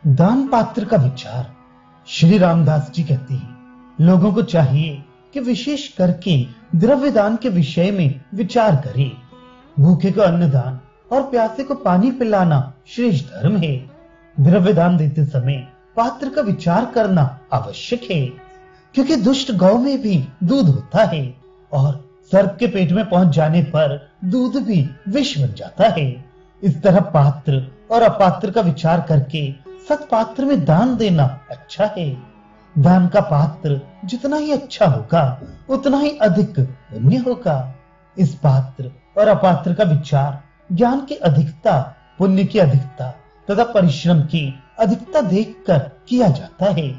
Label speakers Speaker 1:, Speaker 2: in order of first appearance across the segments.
Speaker 1: दान पात्र का विचार। श्री रामदास जी कहते हैं, लोगों को चाहिए कि विशेष करके द्रव्य दान के विषय में विचार करें। भूखे को अन्न दान और प्यासे को पानी पिलाना श्रेष्ठ धर्म है। द्रव्य दान देते समय पात्र का विचार करना आवश्यक है, क्योंकि दुष्ट गौ में भी दूध होता है और सर्प के पेट में पहुंच जाने पर दूध भी विष बन जाता है। इस तरह पात्र और अपात्र का विचार करके सत्पात्र में दान देना अच्छा है। दान का पात्र जितना ही अच्छा होगा उतना ही अधिक पुण्य होगा। इस पात्र और अपात्र का विचार ज्ञान की अधिकता, पुण्य की अधिकता तथा परिश्रम की अधिकता देखकर किया जाता है।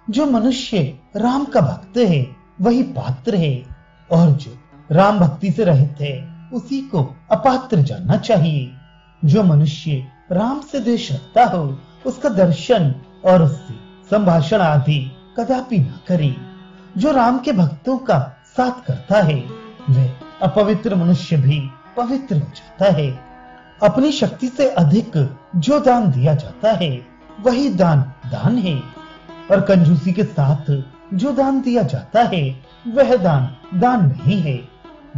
Speaker 1: जो मनुष्य राम का भक्त है वही पात्र है, और जो राम भक्ति से रहित है उसी को अपात्र जानना चाहिए। जो मनुष्य राम से द्वेष रखता हो उसका दर्शन और उससे संभाषण आदि कदापि न करे। जो राम के भक्तों का साथ करता है वह अपवित्र मनुष्य भी पवित्र हो जाता है। अपनी शक्ति से अधिक जो दान दिया जाता है वही दान दान है, और कंजूसी के साथ जो दान दिया जाता है वह दान दान नहीं है।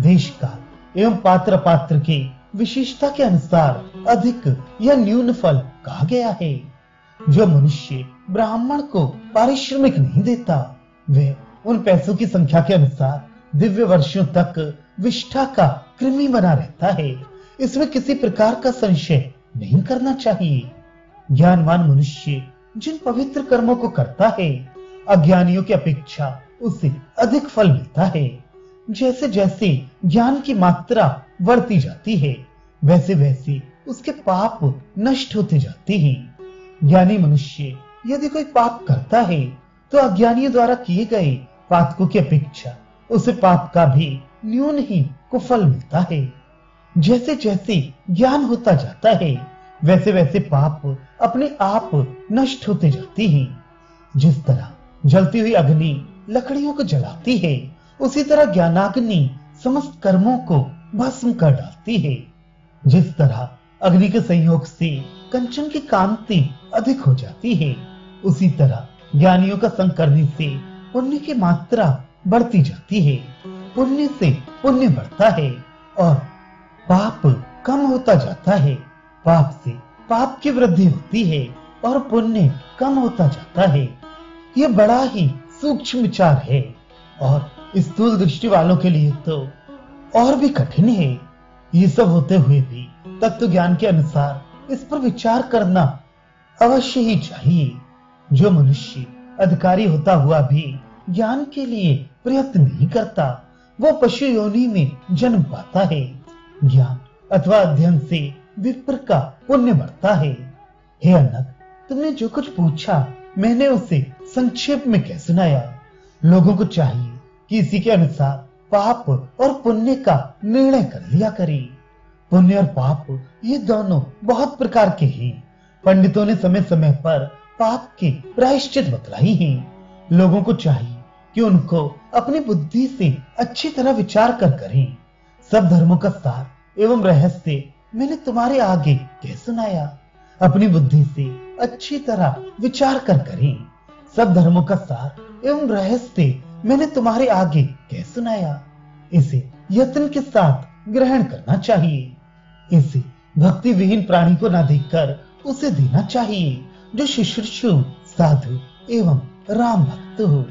Speaker 1: देश काल एवं पात्र पात्र के विशेषता के अनुसार अधिक या न्यून फल कहा गया है। जो मनुष्य ब्राह्मण को पारिश्रमिक नहीं देता वह उन पैसों की संख्या के अनुसार दिव्य वर्षों तक विष्ठा का कृमि बना रहता है। इसमें किसी प्रकार का संशय नहीं करना चाहिए। ज्ञानवान मनुष्य जिन पवित्र कर्मों को करता है अज्ञानियों की अपेक्षा उसे अधिक फल मिलता है। जैसे जैसे ज्ञान की मात्रा बढ़ती जाती है वैसे वैसे उसके पाप नष्ट होते जाते हैं। ज्ञानी मनुष्य यदि कोई पाप करता है तो अज्ञानियों द्वारा किए गए पातकों की अपेक्षा उसे पाप का भी न्यून ही कुफल मिलता है। जैसे जैसे ज्ञान होता जाता है वैसे वैसे पाप अपने आप नष्ट होते जाते हैं। जिस तरह जलती हुई अग्नि लकड़ियों को जलाती है उसी तरह ज्ञानाग्नि समस्त कर्मों को भस्म कर डालती है। जिस तरह अग्नि के संयोग से कंचन की कांति अधिक हो जाती है उसी तरह ज्ञानियों का संग करने से पुण्य की मात्रा बढ़ती जाती है। पुण्य से पुण्य बढ़ता है और पाप कम होता जाता है। पाप से पाप की वृद्धि होती है और पुण्य कम होता जाता है। यह बड़ा ही सूक्ष्म विचार है और स्थूल दृष्टि वालों के लिए तो और भी कठिन है। ये सब होते हुए भी तत्व ज्ञान के अनुसार इस पर विचार करना अवश्य ही चाहिए। जो मनुष्य अधिकारी होता हुआ भी ज्ञान के लिए प्रयत्न नहीं करता वो पशु योनि में जन्म पाता है। ज्ञान अथवा अध्ययन से विप्र का पुण्य बढ़ता है। हे अनक, तुमने जो कुछ पूछा मैंने उसे संक्षेप में कह सुनाया। लोगों को चाहिए कि इसी के अनुसार पाप और पुण्य का निर्णय कर लिया करें। पुण्य और पाप ये दोनों बहुत प्रकार के हैं। पंडितों ने समय समय पर पाप के प्रायश्चित बतलाई हैं। लोगों को चाहिए कि उनको अपनी बुद्धि से अच्छी तरह विचार कर करें। सब धर्मों का सार एवं रहस्य मैंने तुम्हारे आगे कह सुनाया। अपनी बुद्धि से अच्छी तरह विचार कर करें। सब धर्मों का सार एवं रहस्य मैंने तुम्हारे आगे कह सुनाया। इसे यत्न के साथ ग्रहण करना चाहिए। इसे भक्ति विहीन प्राणी को न देखकर उसे देना चाहिए जो शुश्रूषु साधु एवं राम भक्त हो।